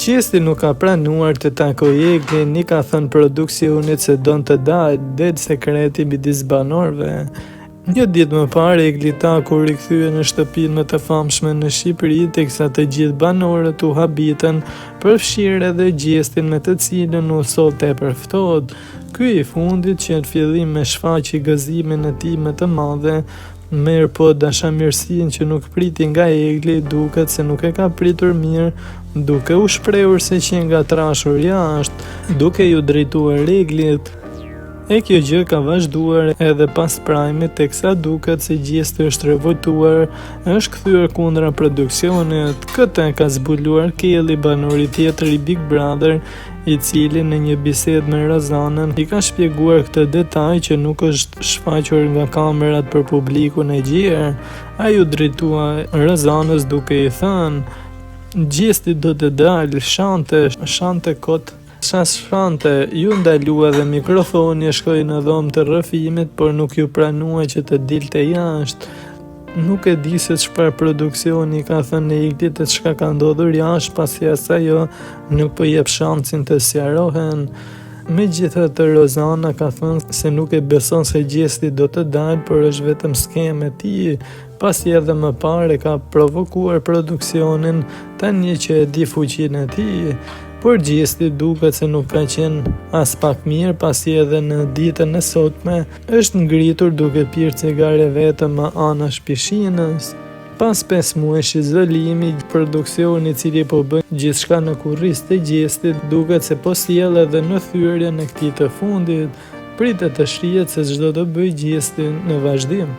Gjesti nuk ka pranuar të takojë Eglin, i ka thënë produksionit se don të dalë, det sekreti midis banorëve. Një ditë më parë, Egli kur rikthye në shtëpinë më të famshme në Shqipëri, teksa të gjithë banorët u habitën, përfshirë edhe Gjestin me të cilën u soll tepër ftohtë. Ky i fundit që në fillim me shfaqi gëzimin e tij më të madhe, merr po dashamirësinë që nuk priti nga Egli, duket se nuk e ka pritur mirë, duke u shprehur se që nga trashur jashtë, duke ju drejtuar Eglit. E kjo gjë ka vazhduar edhe pas Prime-it, teksa duket se Gjesti është revoltuar, është kthyer kundra produksionit. Këtë ka zbuluar Kelly, banori tjetër i Big Brother, i cili në një bisedë me Rozanën i ka shpjeguar këtë detaj që nuk është shfaqur nga kamerat për publikun e gjerë. Ai u drejtua Rozanës duke i thënë: Gjesti do të dalë, shante kot. Shante, ju ndalua dhe mikrofoni e shkoi në dhomë të rrëfimit, por nuk ju pranua që të dilte jashtë. Nuk e di se çfarë produksioni ka thënë Eglit e çka ka ndodhur jashtë, pasi ajo nuk po jep shansin të sqarohen. Megjithatë, Rozana ka thënë se nuk e beson se Gjesti do të dalë, por është vetëm skem e tij, pasi edhe më parë ka provokuar produksionin, tani që e di fuqinë e tij. Por Gjesti duket se nuk ka qenë as pak mirë, pasi edhe në ditën e sotme është ngritur duke pirë cigare vetëm më anash pishinës. Pas 5 muajsh izolimi, produksioni i cili po bën gjithçka në kurrizë të Gjestit, duket se po sjell edhe në thyrjen e këtij të fundit. Pritet të shihet se ç'do të bëjë Gjesti në vazhdim.